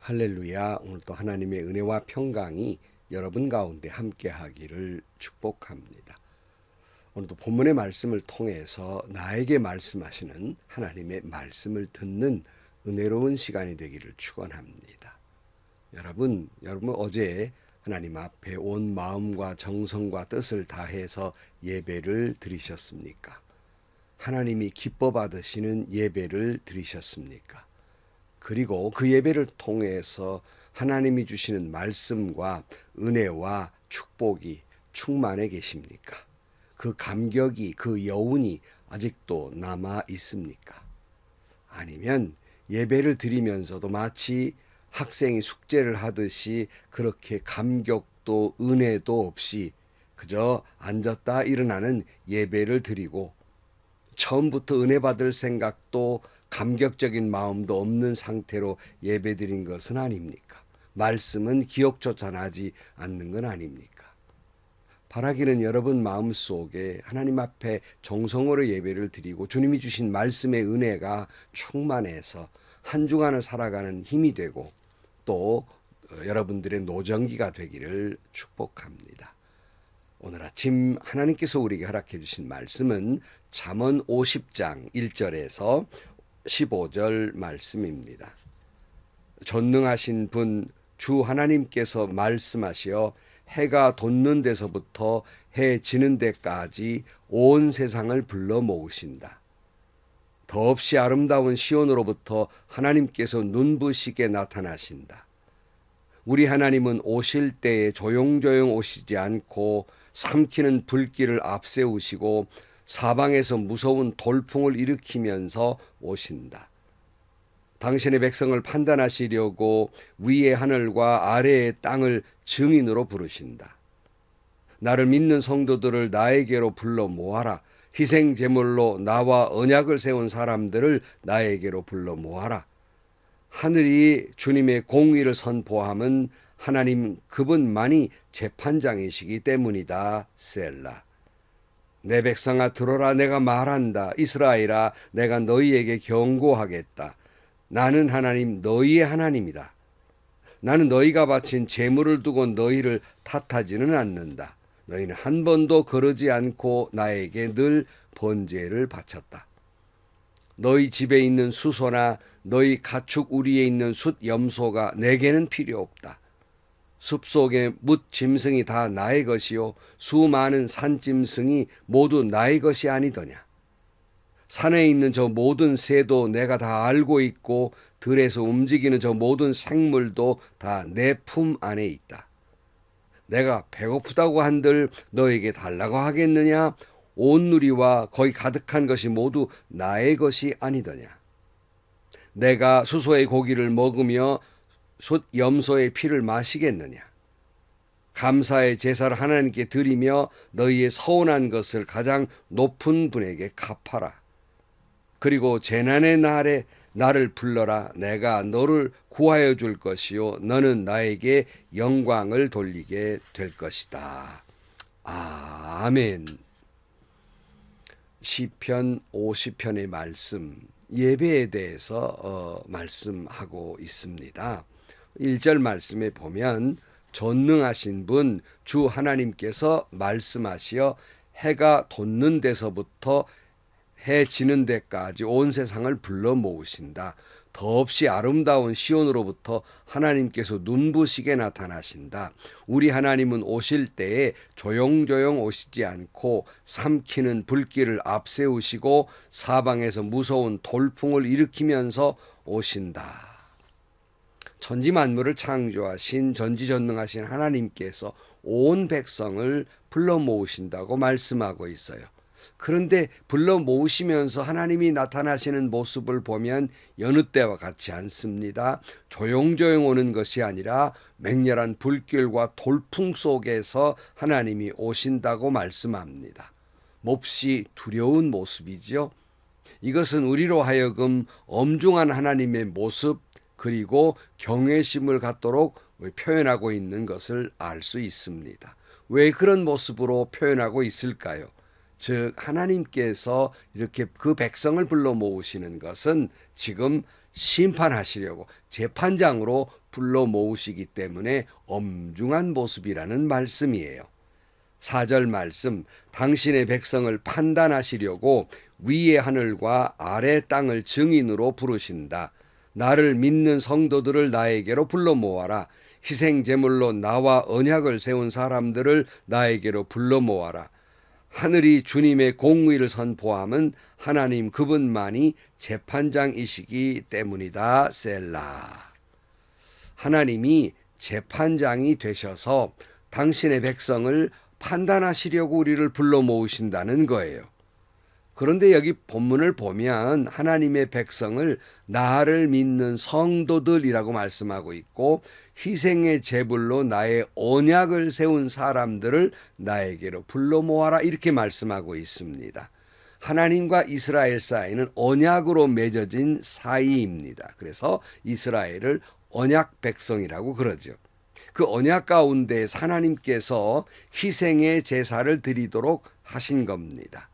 할렐루야. 오늘도 하나님의 은혜와 평강이 여러분 가운데 함께하기를 축복합니다. 오늘도 본문의 말씀을 통해서 나에게 말씀하시는 하나님의 말씀을 듣는 은혜로운 시간이 되기를 축원합니다. 여러분 어제 하나님 앞에 온 마음과 정성과 뜻을 다해서 예배를 드리셨습니까? 하나님이 기뻐 받으시는 예배를 드리셨습니까? 그리고 그 예배를 통해서 하나님이 주시는 말씀과 은혜와 축복이 충만해 계십니까? 그 감격이, 그 여운이 아직도 남아 있습니까? 아니면 예배를 드리면서도 마치 학생이 숙제를 하듯이 그렇게 감격도 은혜도 없이 그저 앉았다 일어나는 예배를 드리고 처음부터 은혜 받을 생각도 감격적인 마음도 없는 상태로 예배드린 것은 아닙니까? 말씀은 기억조차 나지 않는 건 아닙니까? 바라기는 여러분 마음속에 하나님 앞에 정성으로 예배를 드리고 주님이 주신 말씀의 은혜가 충만해서 한 주간을 살아가는 힘이 되고 또 여러분들의 노정기가 되기를 축복합니다. 오늘 아침 하나님께서 우리에게 허락해 주신 말씀은 잠언 50장 1절에서 15절 말씀입니다. 전능하신 분 주 하나님께서 말씀하시어 해가 돋는 데서부터 해 지는 데까지 온 세상을 불러 모으신다. 더없이 아름다운 시온으로부터 하나님께서 눈부시게 나타나신다. 우리 하나님은 오실 때에 조용조용 오시지 않고 삼키는 불길을 앞세우시고 사방에서 무서운 돌풍을 일으키면서 오신다. 당신의 백성을 판단하시려고 위의 하늘과 아래의 땅을 증인으로 부르신다. 나를 믿는 성도들을 나에게로 불러 모아라. 희생 제물로 나와 언약을 세운 사람들을 나에게로 불러 모아라. 하늘이 주님의 공의를 선포함은 하나님 그분만이 재판장이시기 때문이다. 셀라. 내 백성아 들어라. 내가 말한다. 이스라엘아 내가 너희에게 경고하겠다. 나는 하나님 너희의 하나님이다. 나는 너희가 바친 제물을 두고 너희를 탓하지는 않는다. 너희는 한 번도 그러지 않고 나에게 늘 번제를 바쳤다. 너희 집에 있는 수소나 너희 가축 우리에 있는 숫 염소가 내게는 필요 없다. 숲속의 뭇 짐승이 다 나의 것이요 수많은 산짐승이 모두 나의 것이 아니더냐. 산에 있는 저 모든 새도 내가 다 알고 있고 들에서 움직이는 저 모든 생물도 다 내 품 안에 있다. 내가 배고프다고 한들 너에게 달라고 하겠느냐? 온 누리와 거기 가득한 것이 모두 나의 것이 아니더냐. 내가 수소의 고기를 먹으며 숫 염소의 피를 마시겠느냐. 감사의 제사를 하나님께 드리며 너희의 서운한 것을 가장 높은 분에게 갚아라. 그리고 재난의 날에 나를 불러라. 내가 너를 구하여 줄 것이요 너는 나에게 영광을 돌리게 될 것이다. 아멘. 시편 50편의 말씀 예배에 대해서 말씀하고 있습니다. 1절 말씀에 보면 전능하신 분 주 하나님께서 말씀하시어 해가 돋는 데서부터 해 지는 데까지 온 세상을 불러 모으신다. 더없이 아름다운 시온으로부터 하나님께서 눈부시게 나타나신다. 우리 하나님은 오실 때에 조용조용 오시지 않고 삼키는 불길을 앞세우시고 사방에서 무서운 돌풍을 일으키면서 오신다. 천지 만물을 창조하신 전지전능하신 하나님께서 온 백성을 불러 모으신다고 말씀하고 있어요. 그런데 불러 모으시면서 하나님이 나타나시는 모습을 보면 여느 때와 같지 않습니다. 조용조용 오는 것이 아니라 맹렬한 불길과 돌풍 속에서 하나님이 오신다고 말씀합니다. 몹시 두려운 모습이죠. 이것은 우리로 하여금 엄중한 하나님의 모습 그리고 경외심을 갖도록 표현하고 있는 것을 알 수 있습니다. 왜 그런 모습으로 표현하고 있을까요? 즉 하나님께서 이렇게 그 백성을 불러 모으시는 것은 지금 심판하시려고 재판장으로 불러 모으시기 때문에 엄중한 모습이라는 말씀이에요. 4절 말씀, 당신의 백성을 판단하시려고 위의 하늘과 아래 땅을 증인으로 부르신다. 나를 믿는 성도들을 나에게로 불러 모아라. 희생 제물로 나와 언약을 세운 사람들을 나에게로 불러 모아라. 하늘이 주님의 공의를 선포함은 하나님 그분만이 재판장이시기 때문이다. 셀라. 하나님이 재판장이 되셔서 당신의 백성을 판단하시려고 우리를 불러 모으신다는 거예요. 그런데 여기 본문을 보면 하나님의 백성을 나를 믿는 성도들이라고 말씀하고 있고, 희생의 제물로 나의 언약을 세운 사람들을 나에게로 불러 모아라 이렇게 말씀하고 있습니다. 하나님과 이스라엘 사이는 언약으로 맺어진 사이입니다. 그래서 이스라엘을 언약 백성이라고 그러죠. 그 언약 가운데 하나님께서 희생의 제사를 드리도록 하신 겁니다.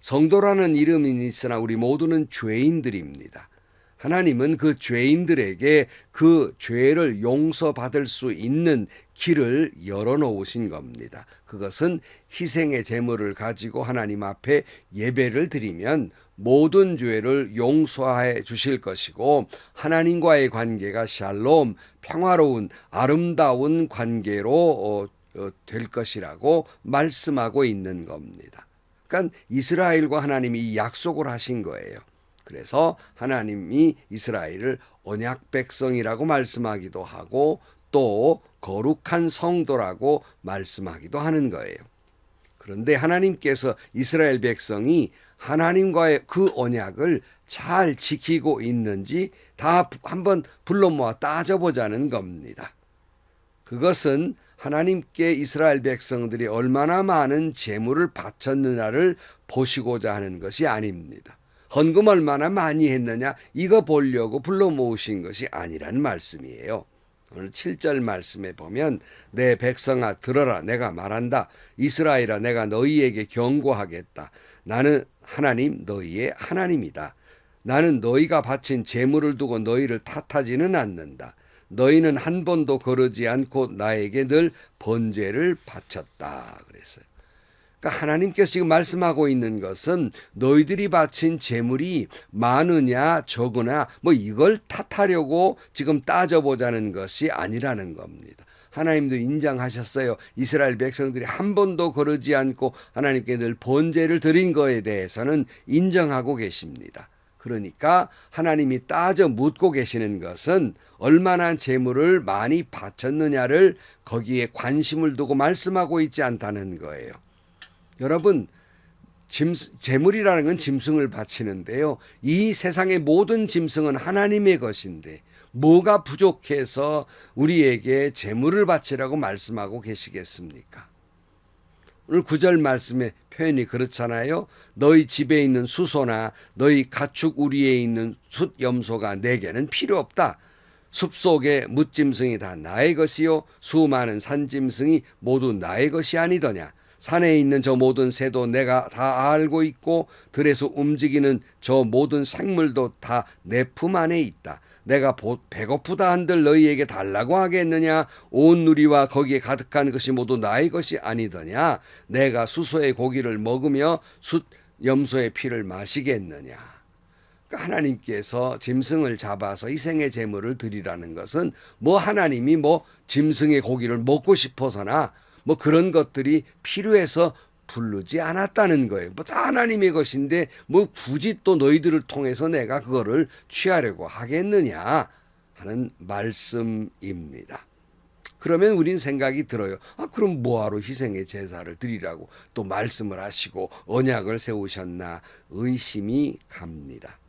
성도라는 이름이 있으나 우리 모두는 죄인들입니다. 하나님은 그 죄인들에게 그 죄를 용서받을 수 있는 길을 열어놓으신 겁니다. 그것은 희생의 제물을 가지고 하나님 앞에 예배를 드리면 모든 죄를 용서해 주실 것이고, 하나님과의 관계가 샬롬, 평화로운 아름다운 관계로 될 것이라고 말씀하고 있는 겁니다. 그러니까 이스라엘과 하나님이 약속을 하신 거예요. 그래서 하나님이 이스라엘을 언약 백성이라고 말씀하기도 하고 또 거룩한 성도라고 말씀하기도 하는 거예요. 그런데 하나님께서 이스라엘 백성이 하나님과의 그 언약을 잘 지키고 있는지 다 한번 불러 모아 따져보자는 겁니다. 그것은 하나님께 이스라엘 백성들이 얼마나 많은 제물을 바쳤느냐를 보시고자 하는 것이 아닙니다. 헌금 얼마나 많이 했느냐 이거 보려고 불러 모으신 것이 아니란 말씀이에요. 오늘 7절 말씀에 보면 내 백성아 들어라 내가 말한다. 이스라엘아 내가 너희에게 경고하겠다. 나는 하나님 너희의 하나님이다. 나는 너희가 바친 제물을 두고 너희를 탓하지는 않는다. 너희는 한 번도 거르지 않고 나에게 늘 번제를 바쳤다 그랬어요. 그러니까 하나님께서 지금 말씀하고 있는 것은 너희들이 바친 제물이 많으냐 적으냐 뭐 이걸 탓하려고 지금 따져보자는 것이 아니라는 겁니다. 하나님도 인정하셨어요. 이스라엘 백성들이 한 번도 거르지 않고 하나님께 늘 번제를 드린 거에 대해서는 인정하고 계십니다. 그러니까 하나님이 따져 묻고 계시는 것은 얼마나 제물을 많이 바쳤느냐를 거기에 관심을 두고 말씀하고 있지 않다는 거예요. 여러분, 제물이라는 건 짐승을 바치는데요. 이 세상의 모든 짐승은 하나님의 것인데 뭐가 부족해서 우리에게 제물을 바치라고 말씀하고 계시겠습니까? 오늘 9절 말씀의 표현이 그렇잖아요. 너희 집에 있는 수소나 너희 가축 우리에 있는 숫염소가 내게는 필요 없다. 숲속의 뭇짐승이 다 나의 것이요 수많은 산짐승이 모두 나의 것이 아니더냐. 산에 있는 저 모든 새도 내가 다 알고 있고 들에서 움직이는 저 모든 생물도 다 내 품 안에 있다. 내가 배고프다 한들 너희에게 달라고 하겠느냐. 온 누리와 거기에 가득한 것이 모두 나의 것이 아니더냐. 내가 수소의 고기를 먹으며 숫염소의 피를 마시겠느냐. 그러니까 하나님께서 짐승을 잡아서 희생의 제물을 드리라는 것은 뭐 하나님이 뭐 짐승의 고기를 먹고 싶어서나 뭐 그런 것들이 필요해서 부르지 않았다는 거예요. 뭐 다 하나님의 것인데 뭐 굳이 또 너희들을 통해서 내가 그거를 취하려고 하겠느냐 하는 말씀입니다. 그러면 우린 생각이 들어요. 그럼 뭐하러 희생의 제사를 드리라고 또 말씀을 하시고 언약을 세우셨나 의심이 갑니다.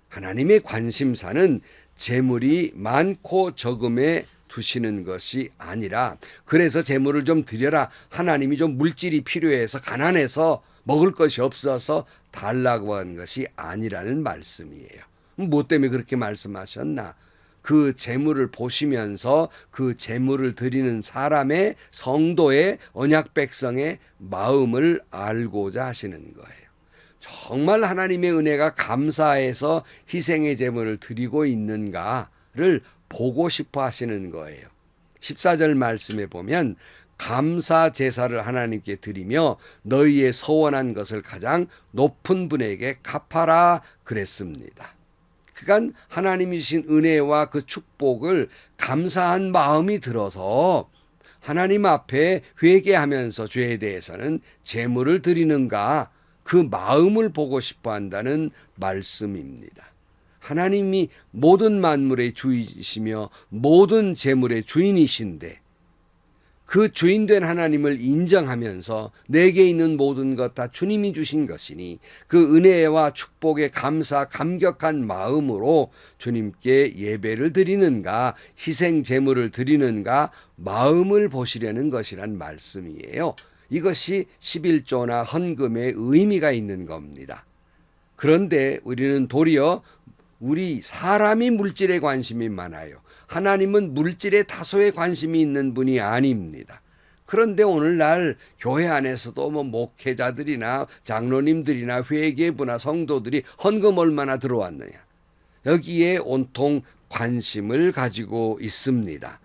하나님의 관심사는 제물이 많고 적음에 두시는 것이 아니라 그래서 제물을 좀 드려라. 하나님이 좀 물질이 필요해서 가난해서 먹을 것이 없어서 달라고 한 것이 아니라는 말씀이에요. 뭐 때문에 그렇게 말씀하셨나? 그 제물을 보시면서 그 제물을 드리는 사람의 성도의 언약 백성의 마음을 알고자 하시는 거예요. 정말 하나님의 은혜가 감사해서 희생의 제물을 드리고 있는가를 보고 싶어 하시는 거예요. 14절 말씀에 보면 감사 제사를 하나님께 드리며 너희의 서원한 것을 가장 높은 분에게 갚아라 그랬습니다. 그러니까 하나님이 주신 은혜와 그 축복을 감사한 마음이 들어서 하나님 앞에 회개하면서 죄에 대해서는 제물을 드리는가, 그 마음을 보고 싶어 한다는 말씀입니다. 하나님이 모든 만물의 주이시며 모든 제물의 주인이신데 그 주인된 하나님을 인정하면서 내게 있는 모든 것 다 주님이 주신 것이니 그 은혜와 축복에 감사 감격한 마음으로 주님께 예배를 드리는가, 희생 제물을 드리는가 마음을 보시려는 것이란 말씀이에요. 이것이 11조나 헌금의 의미가 있는 겁니다. 그런데 우리는 도리어 우리 사람이 물질에 관심이 많아요. 하나님은 물질에 다소의 관심이 있는 분이 아닙니다. 그런데 오늘날 교회 안에서도 목회자들이나 장로님들이나 회계부나 성도들이 헌금 얼마나 들어왔느냐, 여기에 온통 관심을 가지고 있습니다.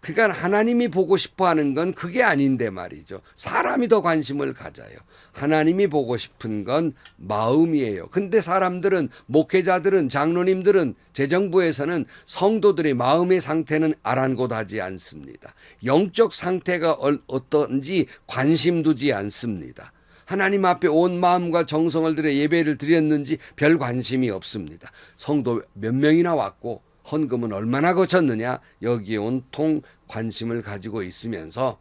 그러니까 하나님이 보고 싶어하는 건 그게 아닌데 말이죠. 사람이 더 관심을 가져요. 하나님이 보고 싶은 건 마음이에요. 근데 사람들은, 목회자들은, 장로님들은, 재정부에서는 성도들의 마음의 상태는 아랑곳하지 않습니다. 영적 상태가 어떤지 관심 두지 않습니다. 하나님 앞에 온 마음과 정성을 들여 예배를 드렸는지 별 관심이 없습니다. 성도 몇 명이나 왔고 헌금은 얼마나 거쳤느냐, 여기에 온통 관심을 가지고 있으면서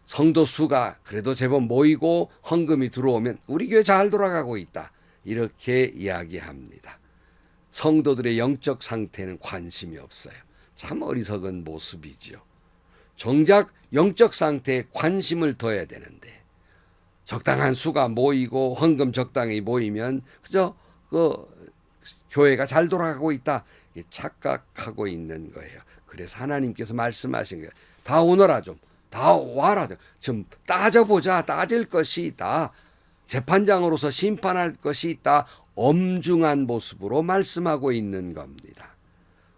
성도 수가 그래도 제법 모이고 헌금이 들어오면 우리 교회 잘 돌아가고 있다, 이렇게 이야기합니다. 성도들의 영적 상태는 관심이 없어요. 참 어리석은 모습이죠. 정작 영적 상태에 관심을 둬야 되는데 적당한 수가 모이고 헌금 적당히 모이면 그저 교회가 잘 돌아가고 있다 착각하고 있는 거예요. 그래서 하나님께서 말씀하신 거예요. 다 오너라, 다 와라, 좀 따져보자. 따질 것이 있다. 재판장으로서 심판할 것이 있다. 엄중한 모습으로 말씀하고 있는 겁니다.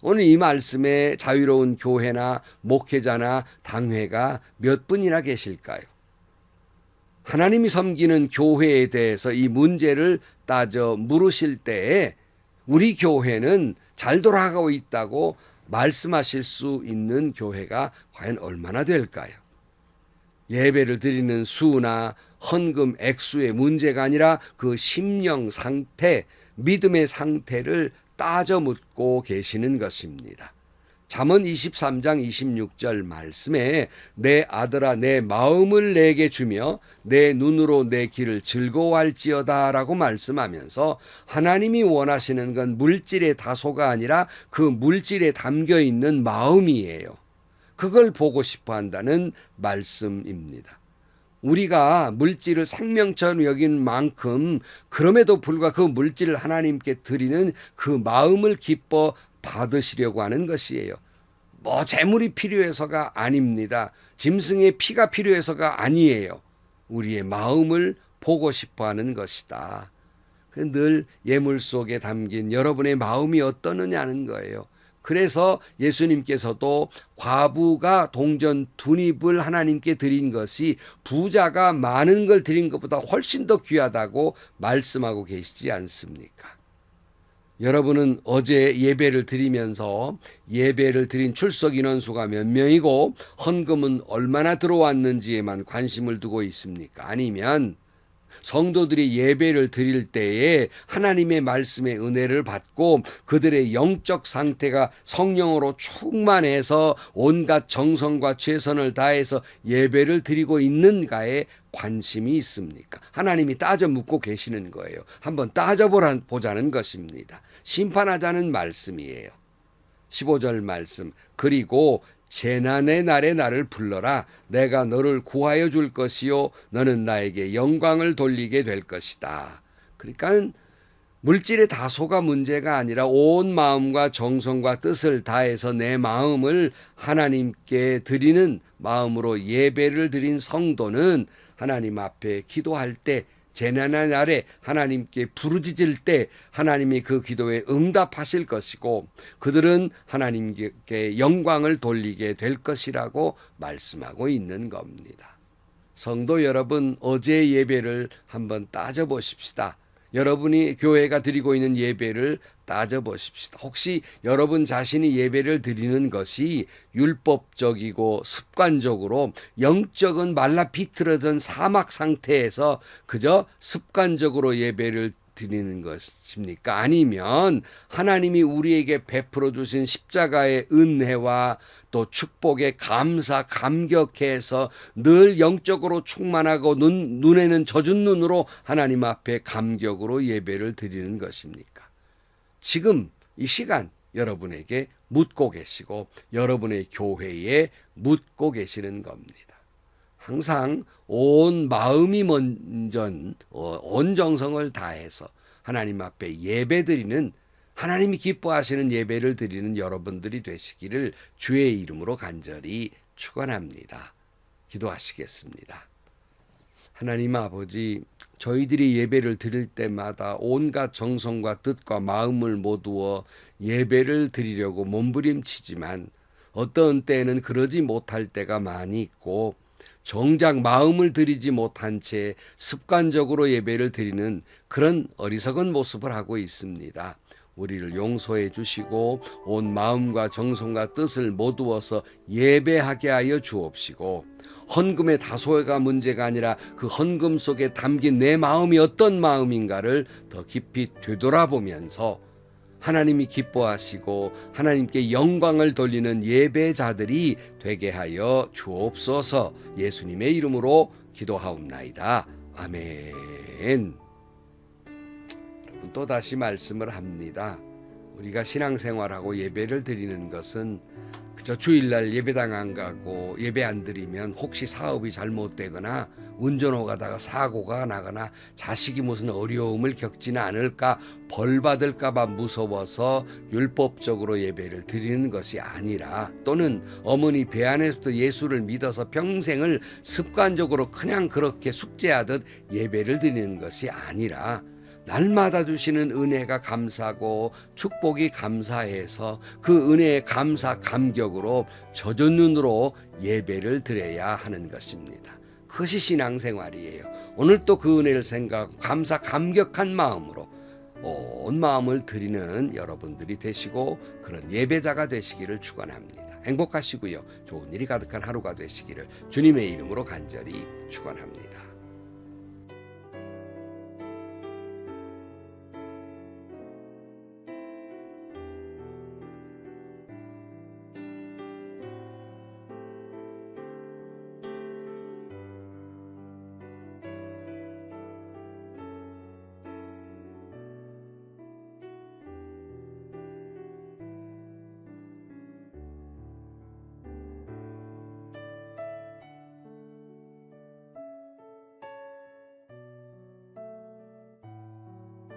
오늘 이 말씀에 자유로운 교회나 목회자나 당회가 몇 분이나 계실까요? 하나님이 섬기는 교회에 대해서 이 문제를 따져 물으실 때에 우리 교회는 잘 돌아가고 있다고 말씀하실 수 있는 교회가 과연 얼마나 될까요? 예배를 드리는 수나 헌금 액수의 문제가 아니라 그 심령 상태, 믿음의 상태를 따져 묻고 계시는 것입니다. 잠언 23장 26절 말씀에 내 아들아 내 마음을 내게 주며 내 눈으로 내 길을 즐거워할지어다 라고 말씀하면서 하나님이 원하시는 건 물질의 다소가 아니라 그 물질에 담겨 있는 마음이에요. 그걸 보고 싶어 한다는 말씀입니다. 우리가 물질을 생명처럼 여긴 만큼 그럼에도 불구하고 그 물질을 하나님께 드리는 그 마음을 기뻐 받으시려고 하는 것이에요. 재물이 필요해서가 아닙니다. 짐승의 피가 필요해서가 아니에요. 우리의 마음을 보고 싶어 하는 것이다. 늘 예물 속에 담긴 여러분의 마음이 어떠느냐는 거예요. 그래서 예수님께서도 과부가 동전 2립을 하나님께 드린 것이 부자가 많은 걸 드린 것보다 훨씬 더 귀하다고 말씀하고 계시지 않습니까? 여러분은 어제 예배를 드리면서 예배를 드린 출석 인원수가 몇 명이고 헌금은 얼마나 들어왔는지에만 관심을 두고 있습니까? 아니면 성도들이 예배를 드릴 때에 하나님의 말씀의 은혜를 받고 그들의 영적 상태가 성령으로 충만해서 온갖 정성과 최선을 다해서 예배를 드리고 있는가에 관심이 있습니까? 하나님이 따져 묻고 계시는 거예요. 한번 따져보자는 것입니다. 심판하자는 말씀이에요. 15절 말씀, 그리고 재난의 날에 나를 불러라. 내가 너를 구하여 줄 것이요 너는 나에게 영광을 돌리게 될 것이다. 그러니까 물질의 다소가 문제가 아니라 온 마음과 정성과 뜻을 다해서 내 마음을 하나님께 드리는 마음으로 예배를 드린 성도는 하나님 앞에 기도할 때 재난의 날에 하나님께 부르짖을 때 하나님이 그 기도에 응답하실 것이고 그들은 하나님께 영광을 돌리게 될 것이라고 말씀하고 있는 겁니다. 성도 여러분, 어제의 예배를 한번 따져보십시다. 여러분이 교회가 드리고 있는 예배를 따져보십시다. 혹시 여러분 자신이 예배를 드리는 것이 율법적이고 습관적으로 영적은 말라 비틀어진 사막 상태에서 그저 습관적으로 예배를 드리는 것입니까? 아니면 하나님이 우리에게 베풀어 주신 십자가의 은혜와 또 축복에 감사 감격해서 늘 영적으로 충만하고 눈에는 젖은 눈으로 하나님 앞에 감격으로 예배를 드리는 것입니까? 지금 이 시간 여러분에게 묻고 계시고 여러분의 교회에 묻고 계시는 겁니다. 항상 온 마음이 먼전 온 정성을 다해서 하나님 앞에 예배드리는 하나님이 기뻐하시는 예배를 드리는 여러분들이 되시기를 주의 이름으로 간절히 축원합니다. 기도하시겠습니다. 하나님 아버지, 저희들이 예배를 드릴 때마다 온갖 정성과 뜻과 마음을 모두어 예배를 드리려고 몸부림치지만 어떤 때에는 그러지 못할 때가 많이 있고 정작 마음을 들이지 못한 채 습관적으로 예배를 드리는 그런 어리석은 모습을 하고 있습니다. 우리를 용서해 주시고 온 마음과 정성과 뜻을 모두어서 예배하게 하여 주옵시고 헌금의 다소가 문제가 아니라 그 헌금 속에 담긴 내 마음이 어떤 마음인가를 더 깊이 되돌아보면서 하나님이 기뻐하시고 하나님께 영광을 돌리는 예배자들이 되게 하여 주옵소서. 예수님의 이름으로 기도하옵나이다. 아멘. 여러분, 또다시 말씀을 합니다. 우리가 신앙생활하고 예배를 드리는 것은 그저 주일날 예배당 안 가고 예배 안 드리면 혹시 사업이 잘못되거나 운전하다가 사고가 나거나 자식이 무슨 어려움을 겪지는 않을까 벌 받을까 봐 무서워서 율법적으로 예배를 드리는 것이 아니라 또는 어머니 배 안에서부터 예수를 믿어서 평생을 습관적으로 그냥 그렇게 숙제하듯 예배를 드리는 것이 아니라 날마다 주시는 은혜가 감사고 축복이 감사해서 그 은혜의 감사 감격으로 젖은 눈으로 예배를 드려야 하는 것입니다. 그것이 신앙생활이에요. 오늘 또 그 은혜를 생각하고 감사 감격한 마음으로 온 마음을 드리는 여러분들이 되시고 그런 예배자가 되시기를 축원합니다. 행복하시고요. 좋은 일이 가득한 하루가 되시기를 주님의 이름으로 간절히 축원합니다.